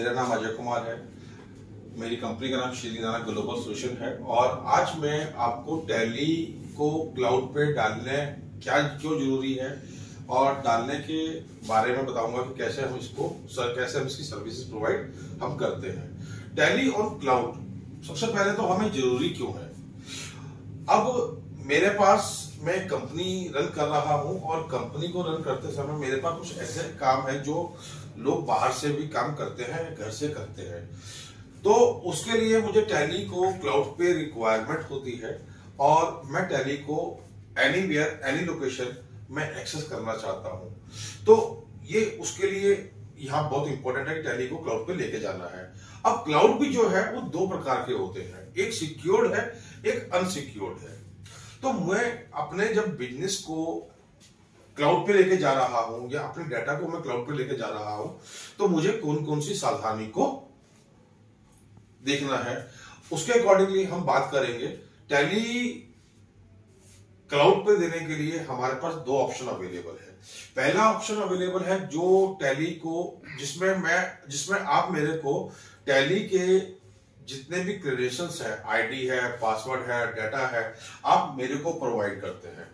मेरा नाम अजय कुमार है। मेरी कंपनी का नाम श्री नाना ग्लोबल सोल्यूशन है और आज मैं आपको टैली को क्लाउड पे डालने क्यों जरूरी है और डालने के बारे में बताऊंगा कि कैसे हम इसकी सर्विसेज प्रोवाइड हम करते हैं। टैली और क्लाउड सबसे पहले तो हमें जरूरी क्यों है। अब मेरे पास मैं कंपनी रन कर रहा हूं और कंपनी को रन करते समय मेरे पास कुछ ऐसे काम है जो लोग बाहर से भी काम करते हैं, घर से करते हैं, तो उसके लिए मुझे टैली को क्लाउड पे रिक्वायरमेंट होती है और मैं टैली को एनीवेयर एनी लोकेशन में एक्सेस करना चाहता हूं। तो ये उसके लिए यहाँ बहुत इंपॉर्टेंट है कि टैली को क्लाउड पे लेके जाना है। अब क्लाउड भी जो है वो दो प्रकार के होते हैं, एक सिक्योर्ड है, एक अनसिक्योर्ड है। तो मैं अपने जब बिजनेस को क्लाउड पे लेके जा रहा हूं या अपने डाटा को मैं क्लाउड पे लेके जा रहा हूं तो मुझे कौन कौन सी सावधानी को देखना है, उसके अकॉर्डिंगली हम बात करेंगे। टैली क्लाउड पे देने के लिए हमारे पास दो ऑप्शन अवेलेबल है। पहला ऑप्शन अवेलेबल है जो टैली को जिसमें आप मेरे को टैली के जितने भी क्रेडेंशियल्स है, आईडी है, पासवर्ड है, डाटा है, आप मेरे को प्रोवाइड करते हैं।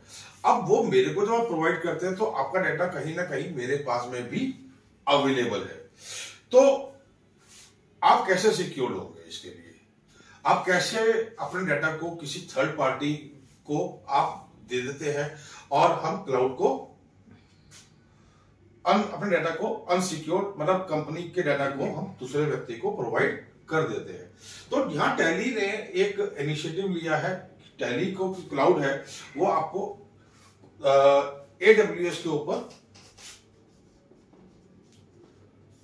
अब वो मेरे को जब आप प्रोवाइड करते हैं तो आपका डाटा कहीं ना कहीं मेरे पास में भी अवेलेबल है। तो आप कैसे सिक्योर होंगे, इसके लिए आप कैसे अपने डाटा को किसी थर्ड पार्टी को आप दे देते हैं और हम क्लाउड को अपने डाटा को अनसिक्योर मतलब कंपनी के डाटा को हम दूसरे व्यक्ति को प्रोवाइड कर देते हैं। तो यहां टैली ने एक इनिशिएटिव लिया है। टैली को क्लाउड है वो आपको AWS के ऊपर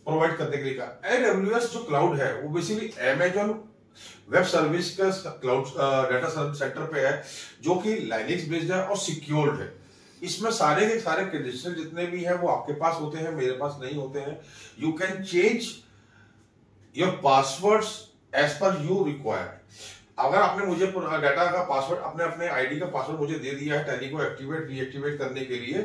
प्रोवाइड करने के लिए कहा। AWS जो क्लाउड है वो बेसिकली Amazon वेब सर्विस का क्लाउड डाटा सर्विस सेंटर पे है जो कि लाइनक्स बेस्ड है और सिक्योर्ड है। इसमें सारे के सारे क्रेडेंशियल जितने भी हैं वो आपके पास होते हैं, मेरे पास नहीं होते हैं। You can change your passwords as per you required. अगर आपने मुझे डाटा का पासवर्ड अपने आईडी का पासवर्ड मुझे दे दिया है टैली को एक्टिवेट रीएक्टिवेट करने के लिए,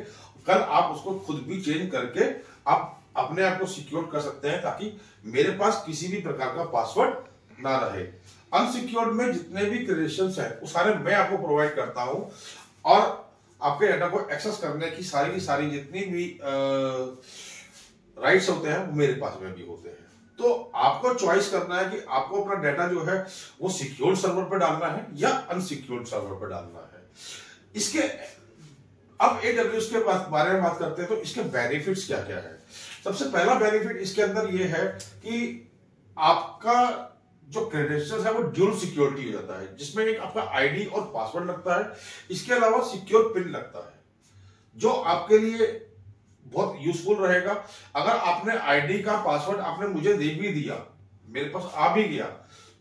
कल आप उसको खुद भी चेंज करके आप अपने आप को सिक्योर कर सकते हैं ताकि मेरे पास किसी भी प्रकार का पासवर्ड ना रहे। अनसिक्योर्ड में जितने भी क्रेडेंशियल्स हैं वो सारे मैं आपको प्रोवाइड करता हूं और आपके डाटा को एक्सेस करने की सारी जितनी भी राइट्स होते हैं वो मेरे पास में भी होते हैं। तो आपको चॉइस करना है कि आपको अपना डाटा जो है वो सिक्योर्ड सर्वर पर डालना है या अनसिक्योर्ड सर्वर पर डालना है। इसके अब AWS के बारे में बात करते हैं तो इसके बेनिफिट्स क्या क्या है। सबसे पहला बेनिफिट इसके अंदर ये है कि आपका जो क्रेडेंशियल्स है वो ड्यूल सिक्योरिटी हो जाता है, जिसमें एक आपका आईडी और पासवर्ड लगता है, इसके अलावा सिक्योर पिन लगता है जो आपके लिए बहुत यूजफुल रहेगा। अगर आपने आईडी का पासवर्ड आपने मुझे दे भी दिया, मेरे पास आ भी गया,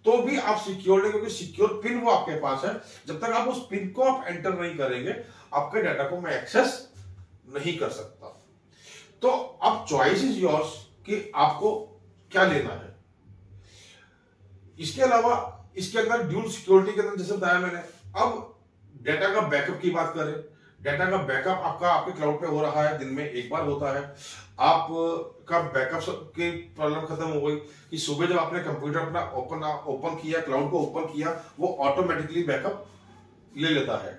तो भी आप सिक्योर है क्योंकि सिक्योर पिन वो आपके पास है। जब तक आप उस पिन को आप एंटर नहीं करेंगे आपके डाटा को मैं एक्सेस नहीं कर सकता। तो अब चॉइस इज योर्स कि आपको क्या लेना है। इसके अलावा इसके अंदर ड्यूल सिक्योरिटी के अंदर जैसे बताया मैंने, अब डाटा का बैकअप की बात करें, डाटा का बैकअप आपके क्लाउड पे हो रहा है, दिन में एक बार होता है। आपका बैकअप की प्रॉब्लम खत्म हो गई कि सुबह जब आपने कंप्यूटर अपना ओपन किया, क्लाउड को ओपन किया, वो ऑटोमेटिकली बैकअप ले लेता है।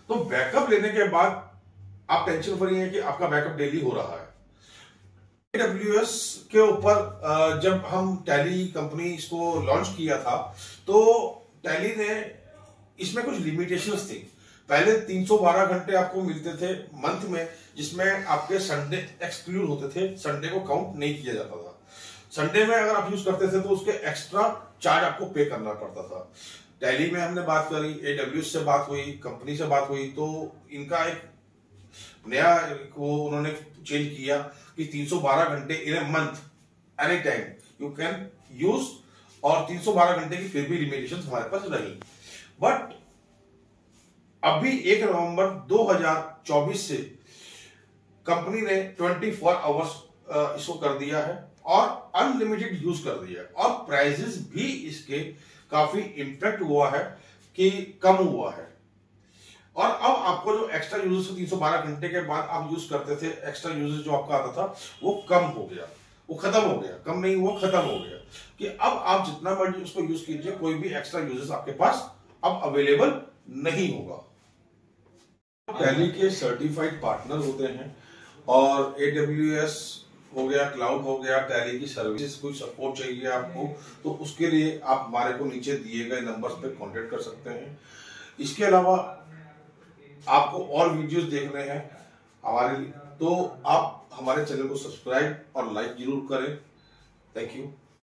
तो बैकअप लेने के बाद आप टेंशन फ्री है कि आपका बैकअप डेली हो रहा है। AWS के ऊपर जब हम टैली कंपनी इसको लॉन्च किया था तो टैली ने इसमें कुछ लिमिटेशंस थी। पहले 312 घंटे आपको मिलते थे मंथ में, जिसमें आपके संडे एक्सक्लूड होते थे, संडे को काउंट नहीं किया जाता था। संडे में अगर आप यूज करते थे तो उसके एक्स्ट्रा चार्ज आपको पे करना पड़ता था। टैली में हमने बात करी, AWS से बात हुई, कंपनी से बात हुई, तो इनका एक नया वो उन्होंने चेंज किया कि 312 घंटे in a month any time you can use, और 312 घंटे की फिर भी लिमिटेशंस हमारे पास रही। बट अभी 1 नवंबर 2024 से कंपनी ने 24 आवर्स इसको कर दिया है और अनलिमिटेड यूज कर दिया है और प्राइसेस भी इसके काफी इंपैक्ट हुआ है कि कम हुआ है। और अब आपको जो एक्स्ट्रा यूजेस 312 घंटे के बाद आप यूज करते थे, एक्स्ट्रा यूजेस जो आपका आता था वो कम हो गया। वो खत्म हो गया, कम नहीं हुआ, खत्म हो गया। कि अब आप जितना मर्जी उसको यूज कीजिए, कोई भी एक्स्ट्रा यूजेस आपके पास अब अवेलेबल नहीं होगा। टैली के सर्टिफाइड पार्टनर होते हैं और AWS हो गया, क्लाउड हो गया, टैली की सर्विसेज कोई सपोर्ट चाहिए आपको तो उसके लिए आप हमारे को नीचे दिए गए नंबर्स पे कांटेक्ट कर सकते हैं। इसके अलावा आपको और वीडियोस देखने हैं हमारे लिए तो आप हमारे चैनल को सब्सक्राइब और लाइक जरूर करें। Thank you.